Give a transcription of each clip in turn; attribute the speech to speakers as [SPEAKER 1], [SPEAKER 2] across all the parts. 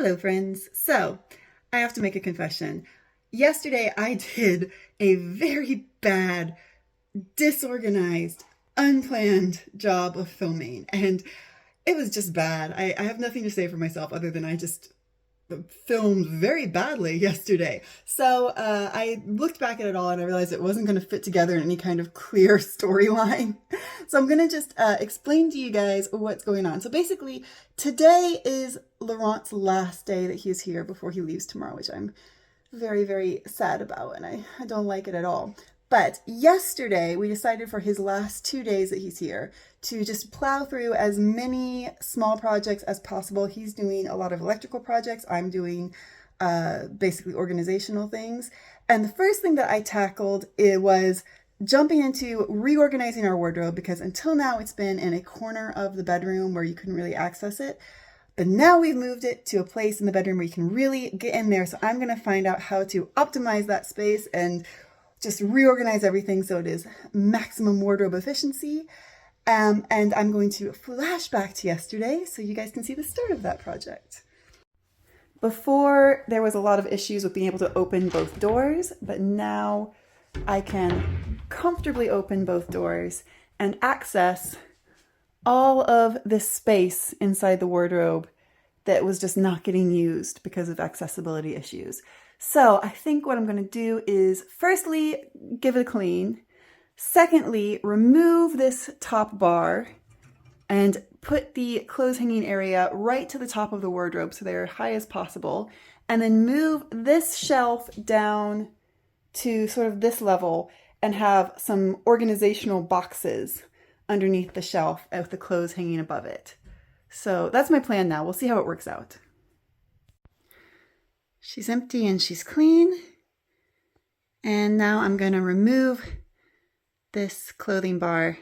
[SPEAKER 1] Hello friends. So, I have to make a confession. Yesterday I did a very bad, disorganized, unplanned job of filming and it was just bad. I have nothing to say for myself other than I just filmed very badly yesterday. So I looked back at it all and I realized it wasn't going to fit together in any kind of clear storyline. So I'm going to just explain to you guys what's going on. So basically, today is Laurent's last day that he's here before he leaves tomorrow, which I'm very, very sad about, and I don't like it at all. But yesterday, we decided for his last 2 days that he's here to just plow through as many small projects as possible. He's doing a lot of electrical projects. I'm doing basically organizational things. And the first thing that I tackled, it was jumping into reorganizing our wardrobe, because until now it's been in a corner of the bedroom where you couldn't really access it. But now we've moved it to a place in the bedroom where you can really get in there. So I'm going to find out how to optimize that space and just reorganize everything so it is maximum wardrobe efficiency. And I'm going to flash back to yesterday so you guys can see the start of that project. Before, there was a lot of issues with being able to open both doors, but now I can comfortably open both doors and access all of this space inside the wardrobe that was just not getting used because of accessibility issues. So I think what I'm going to do is firstly, give it a clean. Secondly, remove this top bar and put the clothes hanging area right to the top of the wardrobe so they're high as possible. And then move this shelf down to sort of this level and have some organizational boxes underneath the shelf with the clothes hanging above it. So that's my plan now. We'll see how it works out. She's empty and she's clean. And now I'm going to remove this clothing bar.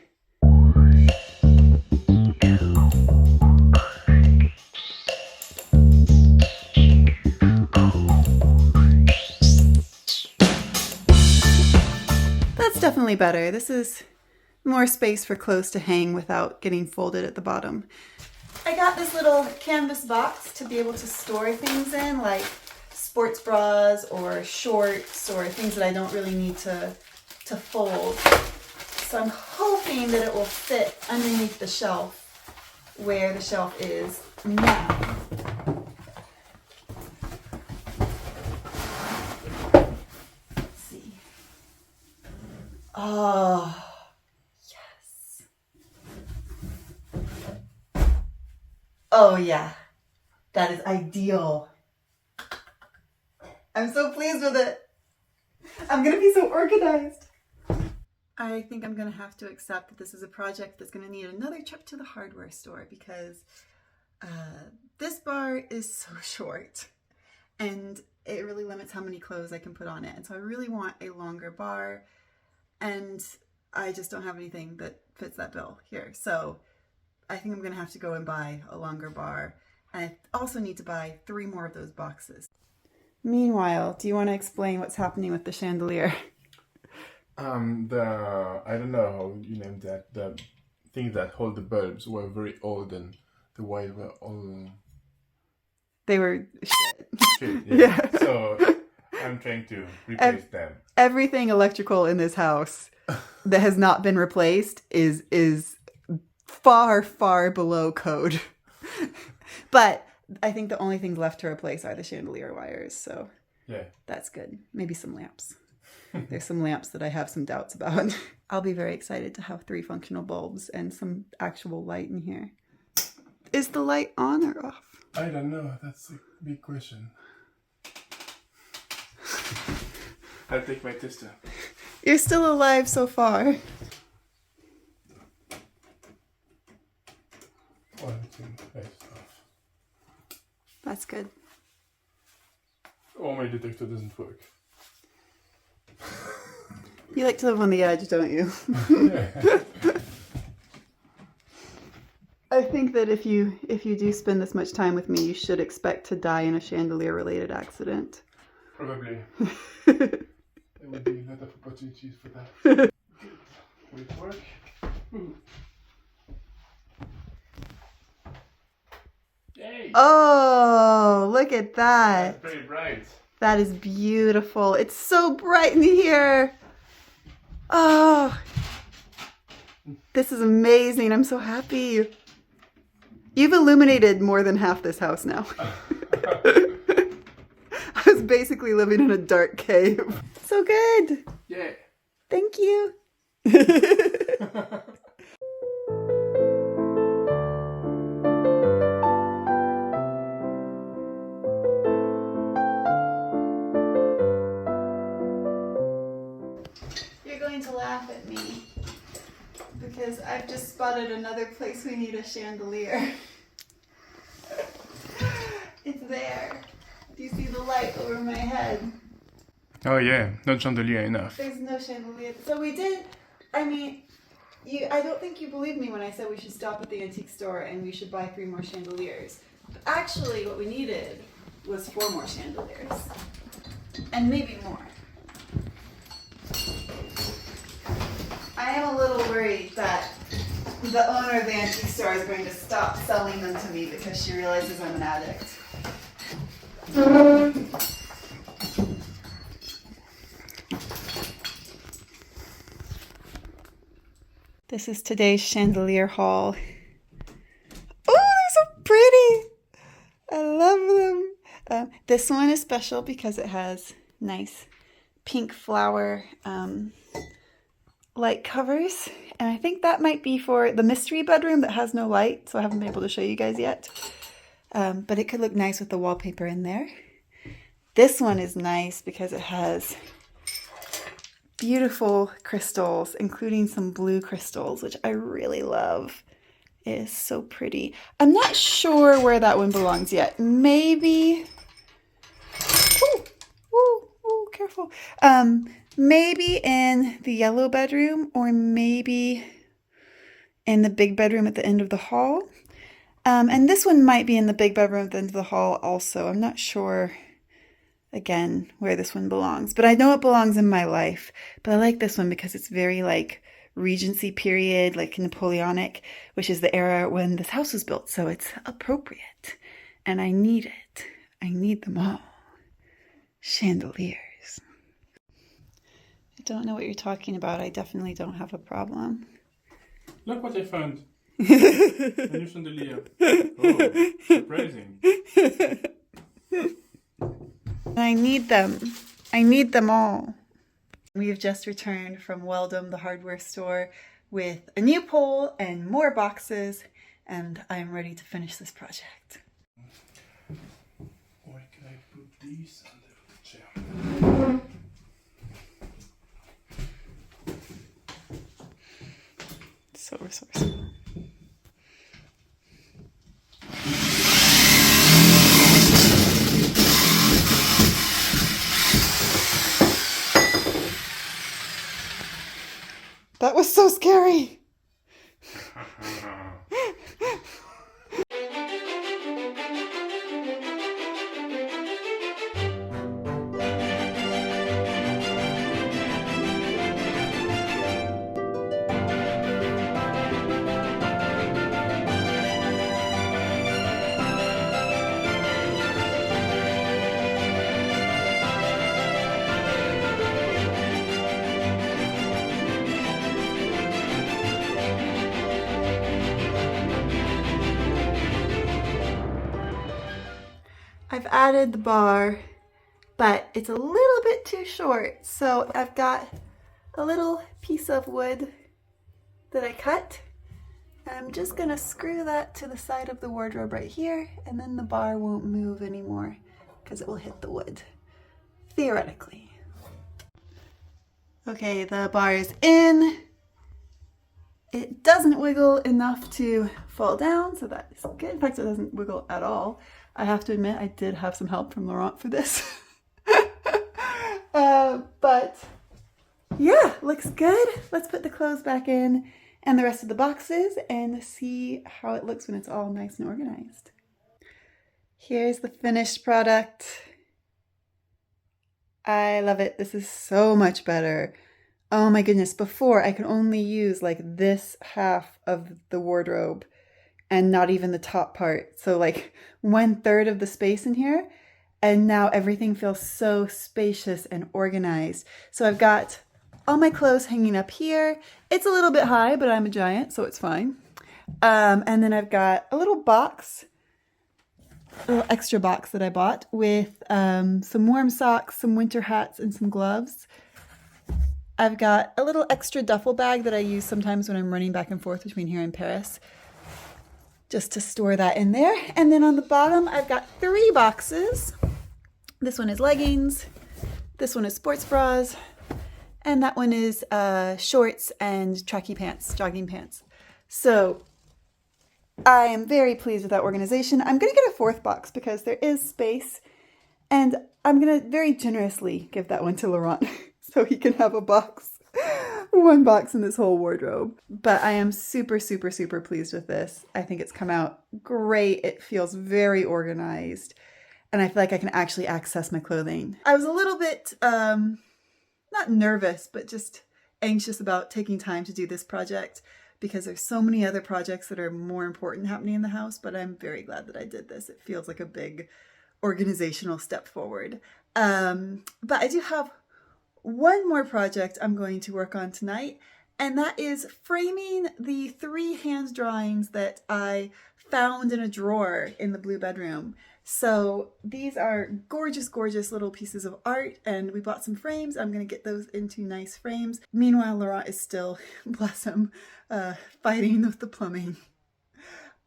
[SPEAKER 1] That's definitely better. This is more space for clothes to hang without getting folded at the bottom. I got this little canvas box to be able to store things in, like sports bras or shorts or things that I don't really need to fold. So I'm hoping that it will fit underneath the shelf where the shelf is now. Let's see. Oh. Oh yeah, that is ideal. I'm so pleased with it. I'm gonna be so organized. I think I'm gonna have to accept that this is a project that's gonna need another trip to the hardware store, because this bar is so short and it really limits how many clothes I can put on it. And so I really want a longer bar, and I just don't have anything that fits that bill here. So I think I'm going to have to go and buy a longer bar. And I also need to buy 3 more of those boxes. Meanwhile, do you want to explain what's happening with the chandelier?
[SPEAKER 2] I don't know how you named that. The things that hold the bulbs were very old and the wires were all...
[SPEAKER 1] They were shit.
[SPEAKER 2] Yeah. So I'm trying to replace them.
[SPEAKER 1] Everything electrical in this house that has not been replaced is far, far below code. But I think the only things left to replace are the chandelier wires, so
[SPEAKER 2] yeah,
[SPEAKER 1] that's good. Maybe some lamps. There's some lamps that I have some doubts about. I'll be very excited to have 3 functional bulbs and some actual light in here. Is the light on or off?
[SPEAKER 2] I don't know. That's a big question. I'll take my tester.
[SPEAKER 1] You're still alive so far. That's good.
[SPEAKER 2] Oh, my detector doesn't work.
[SPEAKER 1] You like to live on the edge, don't you?
[SPEAKER 2] Yeah.
[SPEAKER 1] I think that if you do spend this much time with me, you should expect to die in a chandelier-related accident.
[SPEAKER 2] Probably. There would be a lot of opportunities for that. Will it work? Ooh. Yay!
[SPEAKER 1] Oh, look at that.
[SPEAKER 2] That's very bright.
[SPEAKER 1] That is beautiful. It's so bright in here. Oh, this is amazing. I'm so happy. You've illuminated more than half this house now. I was basically living in a dark cave. So good.
[SPEAKER 2] Yeah.
[SPEAKER 1] Thank you. You're going to laugh at me because I've just spotted another place we need a chandelier. It's there. Do you see the light over my head?
[SPEAKER 2] Oh yeah, not chandelier enough.
[SPEAKER 1] There's no chandelier. So we did, I mean, I don't think you believed me when I said we should stop at the antique store and we should buy 3 more chandeliers. But actually what we needed was 4 more chandeliers. And maybe more. I am a little worried that the owner of the antique store is going to stop selling them to me because she realizes I'm an addict. This is today's chandelier haul. Oh, they're so pretty! I love them. This one is special because it has nice pink flower light covers. And I think that might be for the mystery bedroom that has no light, so I haven't been able to show you guys yet. But it could look nice with the wallpaper in there. This one is nice because it has beautiful crystals, including some blue crystals, which I really love. It is so pretty. I'm not sure where that one belongs yet. Maybe... Ooh, careful. Maybe in the yellow bedroom or maybe in the big bedroom at the end of the hall. And this one might be in the big bedroom at the end of the hall also. I'm not sure, again, where this one belongs. But I know it belongs in my life. But I like this one because it's very like Regency period, like Napoleonic, which is the era when this house was built. So it's appropriate. And I need it. I need them all. Chandeliers. I don't know what you're talking about. I definitely don't have a problem.
[SPEAKER 2] Look what I found. A new chandelier. Oh, surprising.
[SPEAKER 1] I need them. I need them all. We've just returned from Weldom, the hardware store, with a new pole and more boxes, and I am ready to finish this project.
[SPEAKER 2] Where can I put these under the chair?
[SPEAKER 1] So resourceful. That was so scary. I've added the bar, but it's a little bit too short. So I've got a little piece of wood that I cut. And I'm just gonna screw that to the side of the wardrobe right here, and then the bar won't move anymore because it will hit the wood, theoretically. Okay, the bar is in. It doesn't wiggle enough to fall down, so that is good. In fact, it doesn't wiggle at all. I have to admit, I did have some help from Laurent for this. But yeah, looks good. Let's put the clothes back in and the rest of the boxes and see how it looks when it's all nice and organized. Here's the finished product. I love it. This is so much better. Oh my goodness, before I could only use like this half of the wardrobe and not even the top part. So like 1/3 of the space in here. And now everything feels so spacious and organized. So I've got all my clothes hanging up here. It's a little bit high, but I'm a giant, so it's fine. And then I've got a little box, a little extra box that I bought with some warm socks, some winter hats, and some gloves. I've got a little extra duffel bag that I use sometimes when I'm running back and forth between here and Paris, just to store that in there. And then on the bottom, I've got 3 boxes. This one is leggings, this one is sports bras, and that one is shorts and tracky pants, jogging pants. So I am very pleased with that organization. I'm going to get a 4th box because there is space, and I'm going to very generously give that one to Laurent so he can have a box. 1 box in this whole wardrobe. But I am super, super, super pleased with this. I think it's come out great. It feels very organized, and I feel like I can actually access my clothing. I was a little bit, not nervous, but just anxious about taking time to do this project because there's so many other projects that are more important happening in the house, but I'm very glad that I did this. It feels like a big organizational step forward. But I do have one more project I'm going to work on tonight, and that is framing the 3 hand drawings that I found in a drawer in the blue bedroom. So these are gorgeous, gorgeous little pieces of art, and we bought some frames. I'm going to get those into nice frames. Meanwhile, Laurent is still, bless him, fighting with the plumbing.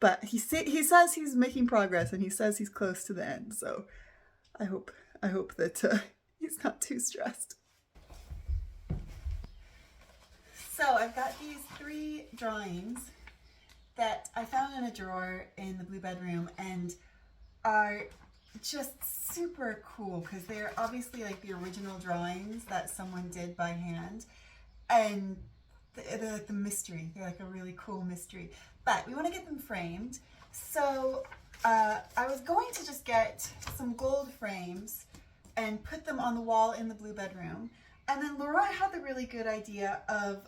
[SPEAKER 1] But he says he's making progress, and he says he's close to the end. So I hope that he's not too stressed. So I've got these 3 drawings that I found in a drawer in the blue bedroom, and are just super cool because they're obviously like the original drawings that someone did by hand, and they're like the mystery. They're like a really cool mystery, but we want to get them framed. So I was going to just get some gold frames and put them on the wall in the blue bedroom. And then Laurent had the really good idea of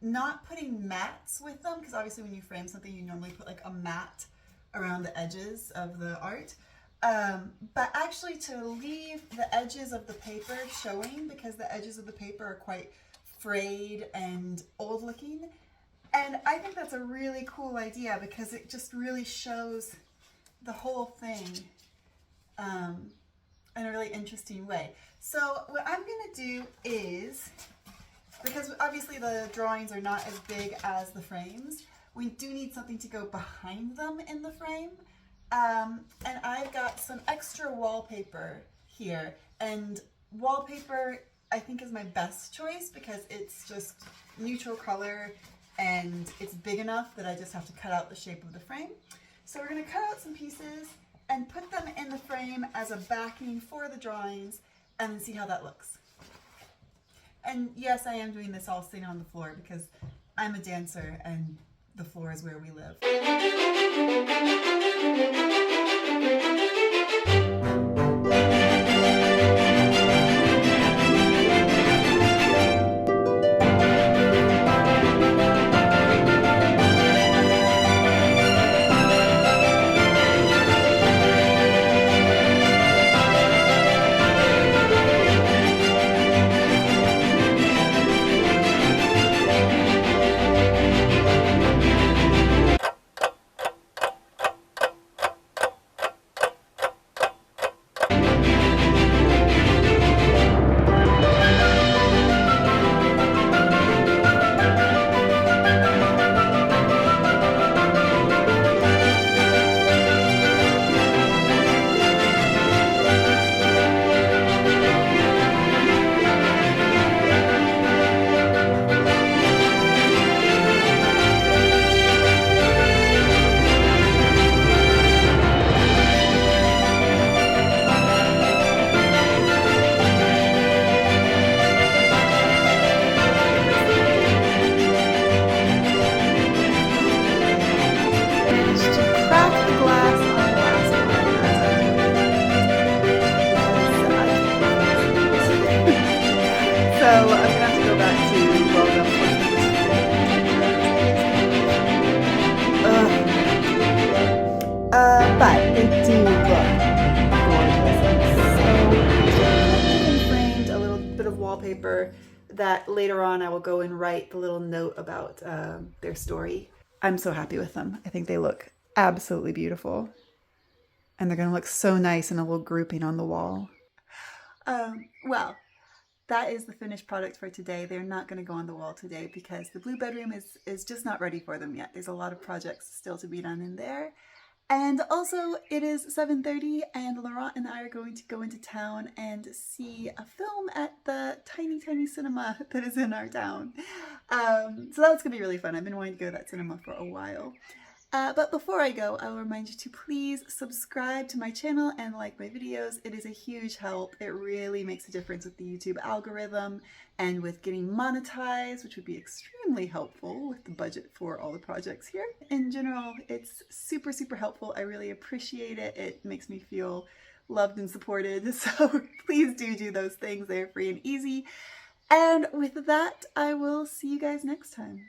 [SPEAKER 1] not putting mats with them, because obviously when you frame something, you normally put like a mat around the edges of the art, but actually to leave the edges of the paper showing, because the edges of the paper are quite frayed and old looking. And I think that's a really cool idea because it just really shows the whole thing in a really interesting way. So what I'm going to do is, because obviously the drawings are not as big as the frames, we do need something to go behind them in the frame. And I've got some extra wallpaper here. And wallpaper, I think, is my best choice because it's just neutral color and it's big enough that I just have to cut out the shape of the frame. So we're going to cut out some pieces and put them in the frame as a backing for the drawings and then see how that looks. And yes, I am doing this all sitting on the floor because I'm a dancer and the floor is where we live. wallpaper that later on I will go and write the little note about their story. I'm so happy with them. I think they look absolutely beautiful. And they're gonna look so nice in a little grouping on the wall. Well, that is the finished product for today. They're not going to go on the wall today because the blue bedroom is just not ready for them yet. There's a lot of projects still to be done in there. And also it is 7:30 and Laurent and I are going to go into town and see a film at the tiny cinema that is in our town. So that's going to be really fun. I've been wanting to go to that cinema for a while. But before I go, I will remind you to please subscribe to my channel and like my videos. It is a huge help. It really makes a difference with the YouTube algorithm and with getting monetized, which would be extremely helpful with the budget for all the projects here. In general, it's super, super helpful. I really appreciate it. It makes me feel loved and supported. So please do those things. They're free and easy. And with that, I will see you guys next time.